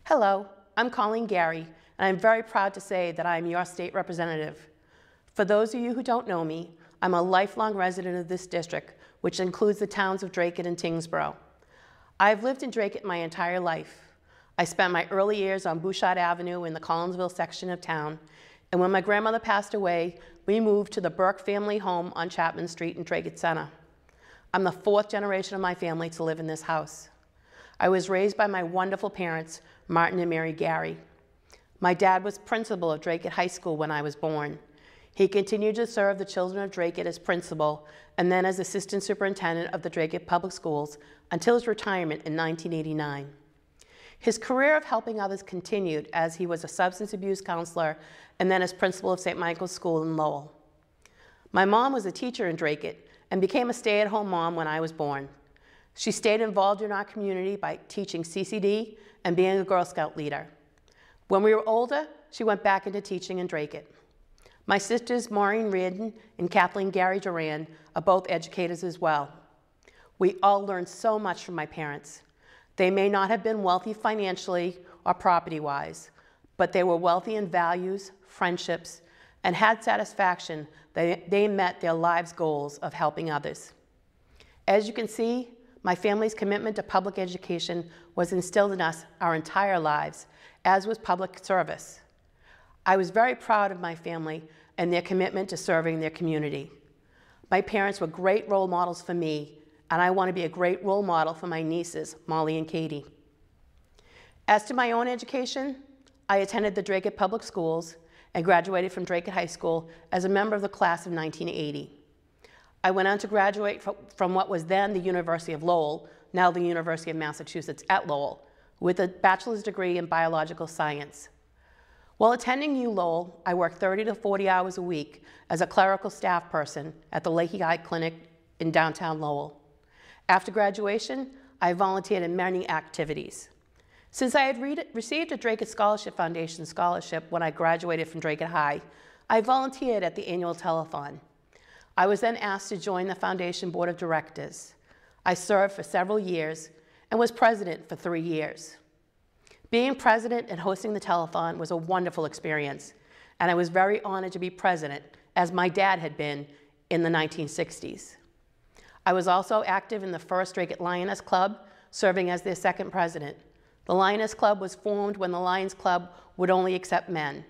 Hello, I'm Colleen Garry, and I'm very proud to say that I am your state representative. For those of you who don't know me, I'm a lifelong resident of this district, which includes the towns of Dracut and Tyngsborough. I've lived in Dracut my entire life. I spent my early years on Bouchard Avenue in the Collinsville section of town, and when my grandmother passed away, we moved to the Burke family home on Chapman Street in Dracut Center. I'm the fourth generation of my family to live in this house. I was raised by my wonderful parents, Martin and Mary Garry. My dad was principal of Dracut High School when I was born. He continued to serve the children of Dracut as principal and then as assistant superintendent of the Dracut Public Schools until his retirement in 1989. His career of helping others continued as he was a substance abuse counselor and then as principal of St. Michael's School in Lowell. My mom was a teacher in Dracut and became a stay-at-home mom when I was born. She stayed involved in our community by teaching CCD and being a Girl Scout leader. When we were older, she went back into teaching in Dracut. My sisters, Maureen Reardon and Kathleen Garry Duran, are both educators as well. We all learned so much from my parents. They may not have been wealthy financially or property-wise, but they were wealthy in values, friendships, and had satisfaction that they met their lives' goals of helping others. As you can see, my family's commitment to public education was instilled in us our entire lives, as was public service. I was very proud of my family and their commitment to serving their community. My parents were great role models for me, and I want to be a great role model for my nieces, Molly and Katie. As to my own education, I attended the Dracut Public Schools and graduated from Dracut High School as a member of the class of 1980. I went on to graduate from what was then the University of Lowell, now the University of Massachusetts at Lowell, with a bachelor's degree in biological science. While attending Lowell, I worked 30 to 40 hours a week as a clerical staff person at the Leahy Eye Clinic in downtown Lowell. After graduation, I volunteered in many activities. Since I had received a Dracut Scholarship Foundation scholarship when I graduated from Dracut High, I volunteered at the annual telethon. I was then asked to join the foundation board of directors. I served for several years and was president for 3 years. Being president and hosting the telethon was a wonderful experience, and I was very honored to be president, as my dad had been in the 1960s. I was also active in the first Dracut Lioness Club, serving as their second president. The Lioness Club was formed when the Lions Club would only accept men.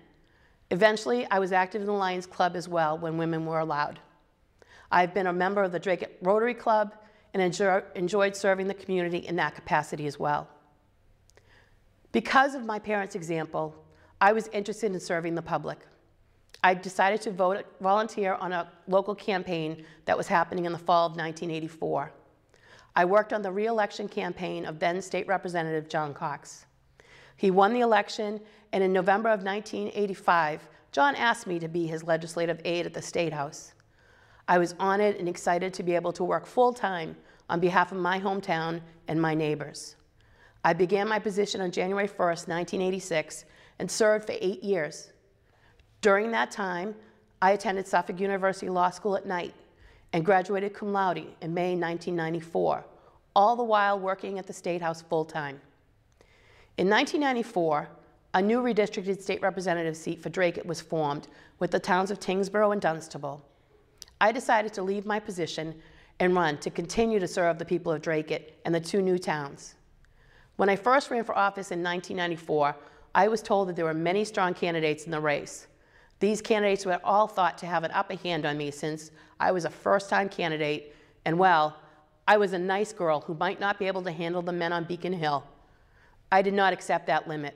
Eventually, I was active in the Lions Club as well when women were allowed. I've been a member of the Dracut Rotary Club and enjoyed serving the community in that capacity as well. Because of my parents' example, I was interested in serving the public. I decided to volunteer on a local campaign that was happening in the fall of 1984. I worked on the re-election campaign of then State Representative John Cox. He won the election, and in November of 1985, John asked me to be his legislative aide at the State House. I was honored and excited to be able to work full-time on behalf of my hometown and my neighbors. I began my position on January 1st, 1986, and served for 8 years. During that time, I attended Suffolk University Law School at night and graduated cum laude in May 1994, all the while working at the State House full-time. In 1994, a new redistricted state representative seat for Dracut was formed with the towns of Tyngsborough and Dunstable. I decided to leave my position and run to continue to serve the people of Dracut and the 2 new towns. When I first ran for office in 1994, I was told that there were many strong candidates in the race. These candidates were all thought to have an upper hand on me since I was a first-time candidate, and well, I was a nice girl who might not be able to handle the men on Beacon Hill. I did not accept that limit.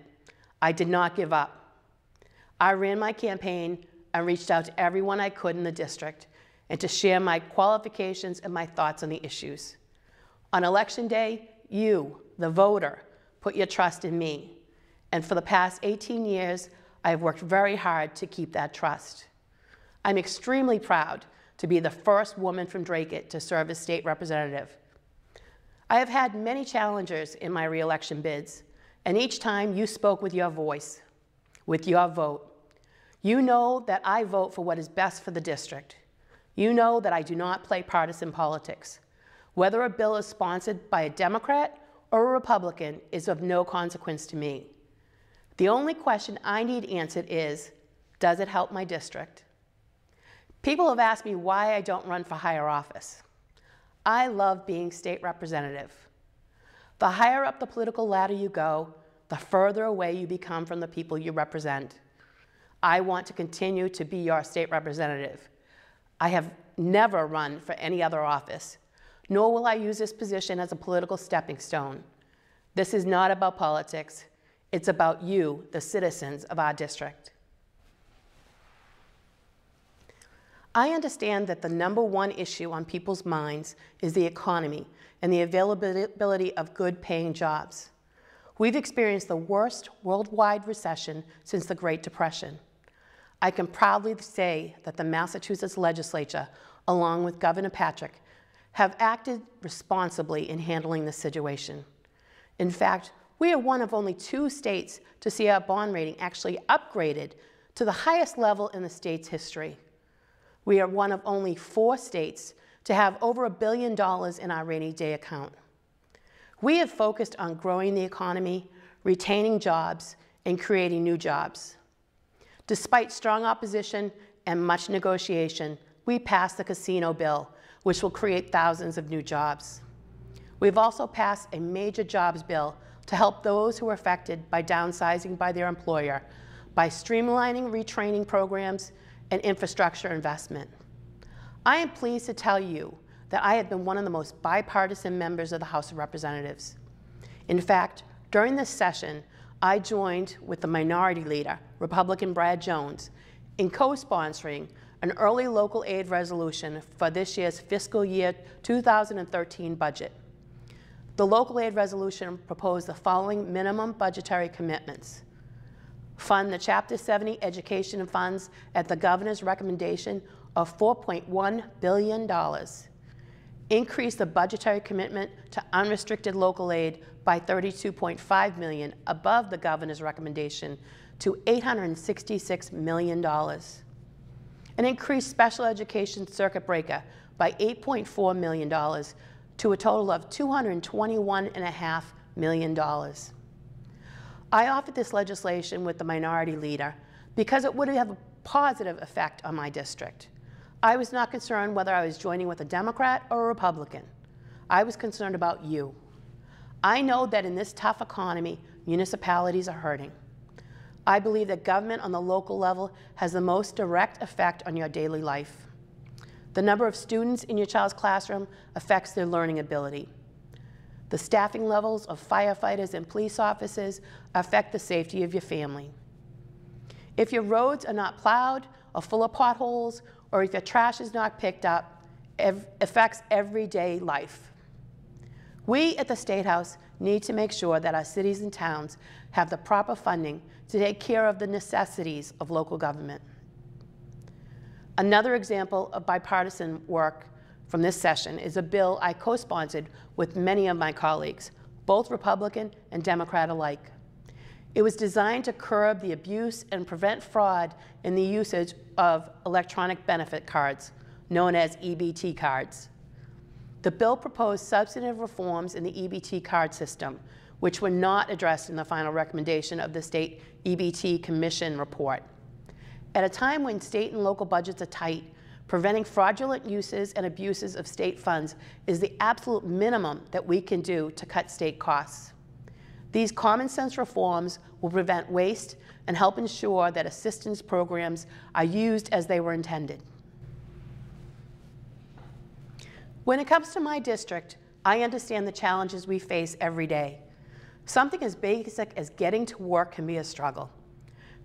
I did not give up. I ran my campaign and reached out to everyone I could in the district and to share my qualifications and my thoughts on the issues. On Election Day, you, the voter, put your trust in me. And for the past 18 years, I have worked very hard to keep that trust. I'm extremely proud to be the first woman from Dracut to serve as state representative. I have had many challengers in my re-election bids, and each time you spoke with your voice, with your vote. You know that I vote for what is best for the district. You know that I do not play partisan politics. Whether a bill is sponsored by a Democrat or a Republican is of no consequence to me. The only question I need answered is, does it help my district? People have asked me why I don't run for higher office. I love being state representative. The higher up the political ladder you go, the further away you become from the people you represent. I want to continue to be your state representative. I have never run for any other office, nor will I use this position as a political stepping stone. This is not about politics. It's about you, the citizens of our district. I understand that the #1 issue on people's minds is the economy and the availability of good-paying jobs. We've experienced the worst worldwide recession since the Great Depression. I can proudly say that the Massachusetts legislature, along with Governor Patrick, have acted responsibly in handling this situation. In fact, we are one of only 2 states to see our bond rating actually upgraded to the highest level in the state's history. We are one of only 4 states to have over $1 billion in our rainy day account. We have focused on growing the economy, retaining jobs, and creating new jobs. Despite strong opposition and much negotiation, we passed the casino bill, which will create thousands of new jobs. We've also passed a major jobs bill to help those who are affected by downsizing by their employer by streamlining retraining programs and infrastructure investment. I am pleased to tell you that I have been one of the most bipartisan members of the House of Representatives. In fact, during this session, I joined with the Minority Leader, Republican Brad Jones, in co-sponsoring an early local aid resolution for this year's fiscal year 2013 budget. The local aid resolution proposed the following minimum budgetary commitments: fund the Chapter 70 education funds at the governor's recommendation of $4.1 billion. Increase the budgetary commitment to unrestricted local aid by $32.5 million above the governor's recommendation to $866 million. And increase special education circuit breaker by $8.4 million to a total of $221.5 million. I offered this legislation with the Minority Leader because it would have a positive effect on my district. I was not concerned whether I was joining with a Democrat or a Republican. I was concerned about you. I know that in this tough economy, municipalities are hurting. I believe that government on the local level has the most direct effect on your daily life. The number of students in your child's classroom affects their learning ability. The staffing levels of firefighters and police officers affect the safety of your family. If your roads are not plowed or full of potholes, or if your trash is not picked up, it affects everyday life. We at the State House need to make sure that our cities and towns have the proper funding to take care of the necessities of local government. Another example of bipartisan work from this session is a bill I co-sponsored with many of my colleagues, both Republican and Democrat alike. It was designed to curb the abuse and prevent fraud in the usage of electronic benefit cards, known as EBT cards. The bill proposed substantive reforms in the EBT card system, which were not addressed in the final recommendation of the State EBT Commission report. At a time when state and local budgets are tight, preventing fraudulent uses and abuses of state funds is the absolute minimum that we can do to cut state costs. These common sense reforms will prevent waste and help ensure that assistance programs are used as they were intended. When it comes to my district, I understand the challenges we face every day. Something as basic as getting to work can be a struggle.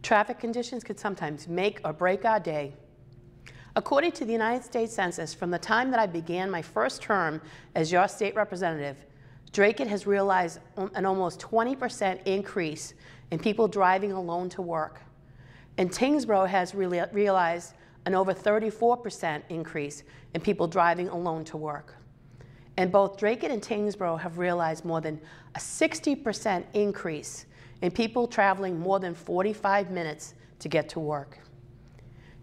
Traffic conditions can sometimes make or break our day. According to the United States Census, from the time that I began my first term as your state representative, Dracut has realized an almost 20% increase in people driving alone to work. And Tyngsborough has realized an over 34% increase in people driving alone to work. And both Dracut and Tyngsborough have realized more than a 60% increase in people traveling more than 45 minutes to get to work.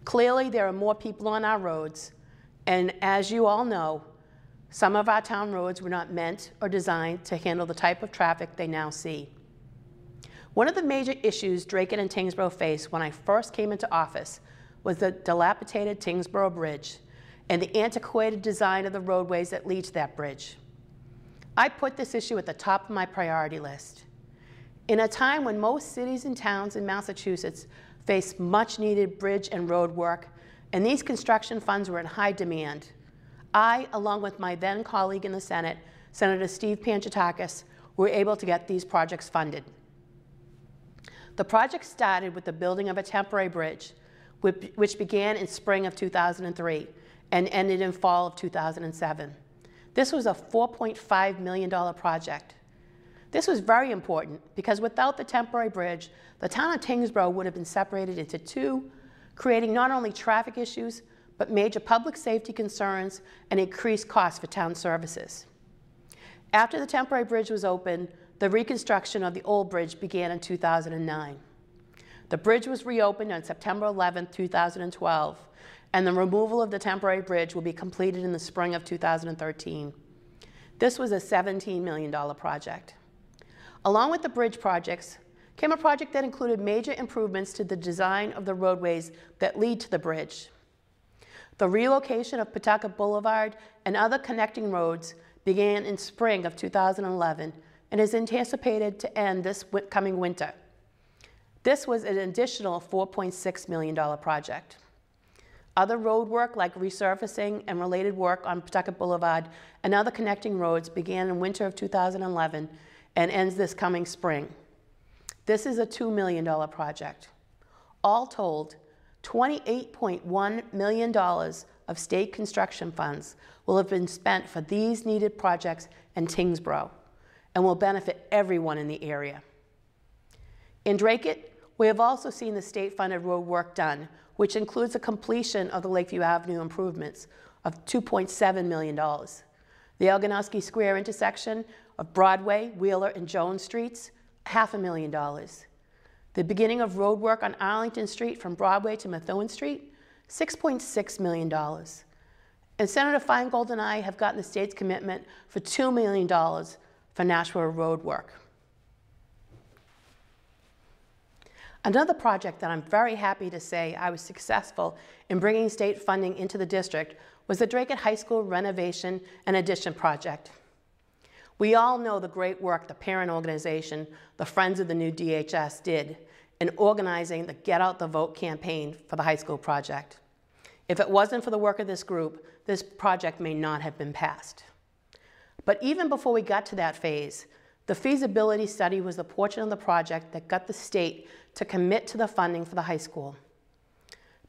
Clearly, there are more people on our roads, and as you all know, some of our town roads were not meant or designed to handle the type of traffic they now see. One of the major issues Draken and Tyngsborough faced when I first came into office was the dilapidated Tyngsborough Bridge and the antiquated design of the roadways that lead to that bridge. I put this issue at the top of my priority list. In a time when most cities and towns in Massachusetts face much needed bridge and road work, and these construction funds were in high demand, I, along with my then colleague in the Senate, Senator Steve Panchatakis, were able to get these projects funded. The project started with the building of a temporary bridge, which began in spring of 2003 and ended in fall of 2007. This was a $4.5 million project. This was very important because without the temporary bridge, the town of Tyngsborough would have been separated into two, creating not only traffic issues, but major public safety concerns and increased costs for town services. After the temporary bridge was opened, the reconstruction of the old bridge began in 2009. The bridge was reopened on September 11, 2012, and the removal of the temporary bridge will be completed in the spring of 2013. This was a $17 million project. Along with the bridge projects came a project that included major improvements to the design of the roadways that lead to the bridge. The relocation of Potaka Boulevard and other connecting roads began in spring of 2011 and is anticipated to end this coming winter. This was an additional $4.6 million project. Other road work like resurfacing and related work on Potaka Boulevard and other connecting roads began in winter of 2011 and ends this coming spring. This is a $2 million project. All told, $28.1 million of state construction funds will have been spent for these needed projects in Tyngsborough and will benefit everyone in the area. In Dracut, we have also seen the state-funded road work done, which includes the completion of the Lakeview Avenue improvements of $2.7 million. The Elganowski Square intersection of Broadway, Wheeler, and Jones Streets, $500,000. The beginning of road work on Arlington Street from Broadway to Methuen Street, $6.6 million. And Senator Feingold and I have gotten the state's commitment for $2 million for Nashua road work. Another project that I'm very happy to say I was successful in bringing state funding into the district was the Draken High School Renovation and Addition project. We all know the great work the parent organization, the Friends of the New DHS, did in organizing the Get Out the Vote campaign for the high school project. If it wasn't for the work of this group, this project may not have been passed. But even before we got to that phase, the feasibility study was the portion of the project that got the state to commit to the funding for the high school.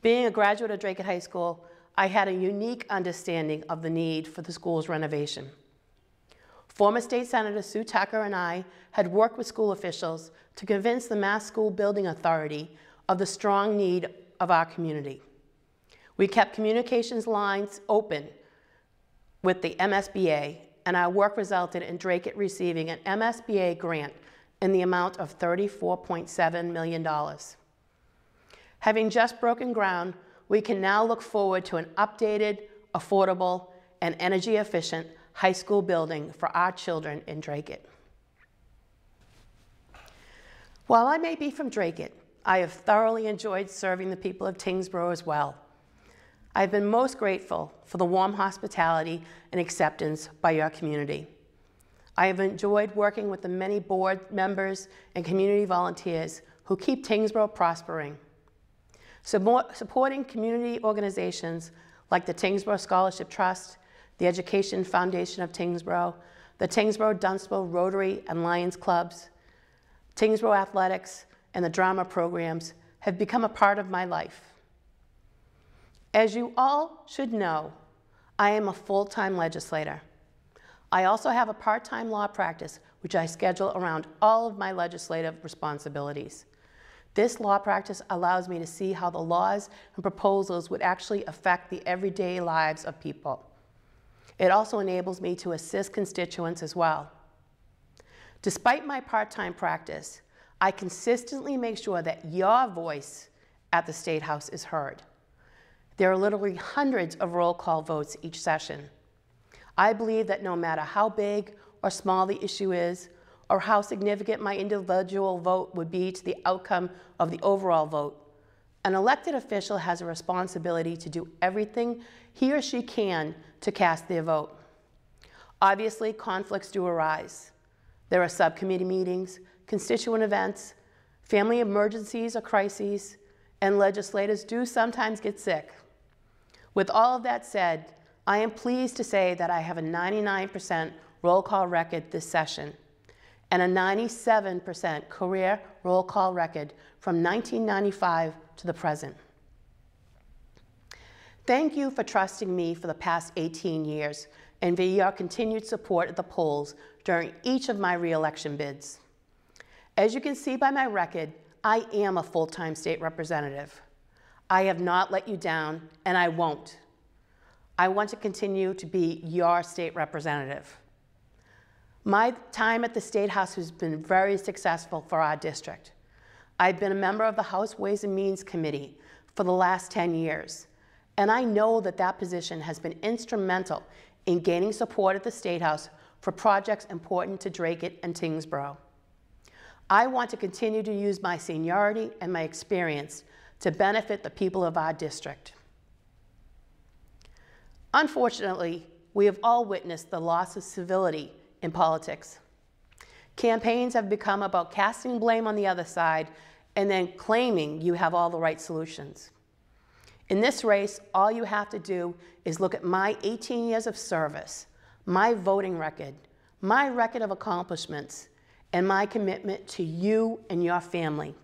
Being a graduate of Dracut High School, I had a unique understanding of the need for the school's renovation. Former State Senator Sue Tucker and I had worked with school officials to convince the Mass School Building Authority of the strong need of our community. We kept communications lines open with the MSBA, and our work resulted in Dracut receiving an MSBA grant in the amount of $34.7 million. Having just broken ground, we can now look forward to an updated, affordable, and energy-efficient high school building for our children in Dracut. While I may be from Dracut, I have thoroughly enjoyed serving the people of Tyngsborough as well. I've been most grateful for the warm hospitality and acceptance by your community. I have enjoyed working with the many board members and community volunteers who keep Tyngsborough prospering. Supporting community organizations like the Tyngsborough Scholarship Trust, the Education Foundation of Tyngsborough, the Tyngsborough-Dunstable Rotary and Lions Clubs, Tyngsborough Athletics, and the drama programs have become a part of my life. As you all should know, I am a full-time legislator. I also have a part-time law practice, which I schedule around all of my legislative responsibilities. This law practice allows me to see how the laws and proposals would actually affect the everyday lives of people. It also enables me to assist constituents as well. Despite my part-time practice, I consistently make sure that your voice at the State House is heard. There are literally hundreds of roll call votes each session. I believe that no matter how big or small the issue is, or how significant my individual vote would be to the outcome of the overall vote. An elected official has a responsibility to do everything he or she can to cast their vote. Obviously, conflicts do arise. There are subcommittee meetings, constituent events, family emergencies or crises, and legislators do sometimes get sick. With all of that said, I am pleased to say that I have a 99% roll call record this session and a 97% career roll call record from 1995 to the present. Thank you for trusting me for the past 18 years and for your continued support at the polls during each of my re-election bids. As you can see by my record, I am a full-time state representative. I have not let you down, and I won't. I want to continue to be your state representative. My time at the State House has been very successful for our district. I've been a member of the House Ways and Means Committee for the last 10 years, and I know that that position has been instrumental in gaining support at the State House for projects important to Dracut and Tyngsborough. I want to continue to use my seniority and my experience to benefit the people of our district. Unfortunately, we have all witnessed the loss of civility in politics. Campaigns have become about casting blame on the other side and then claiming you have all the right solutions. In this race, all you have to do is look at my 18 years of service, my voting record, my record of accomplishments, and my commitment to you and your family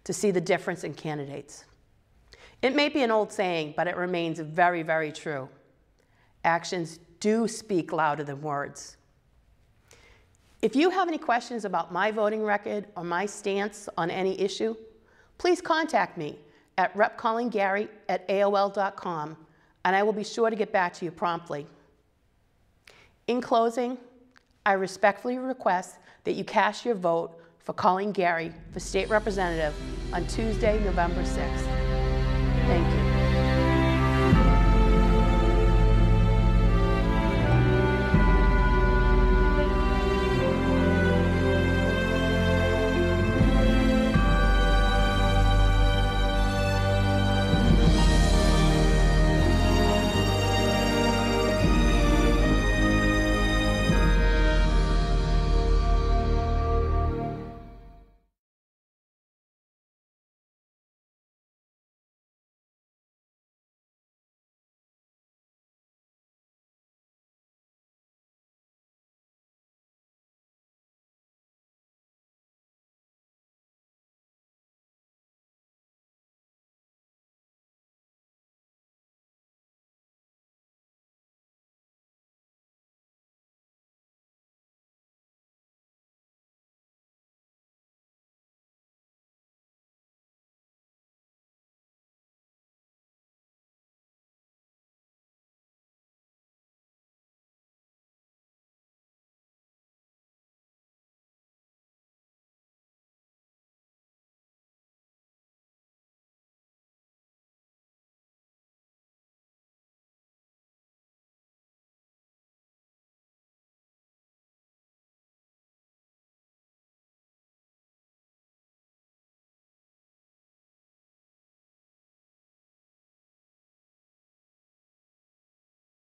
to see the difference in candidates. It may be an old saying, but it remains very, very true. Actions do speak louder than words. If you have any questions about my voting record or my stance on any issue, please contact me at repcolleengarry@aol.com, and I will be sure to get back to you promptly. In closing, I respectfully request that you cast your vote for Colleen Garry for State Representative on Tuesday, November 6th. Thank you.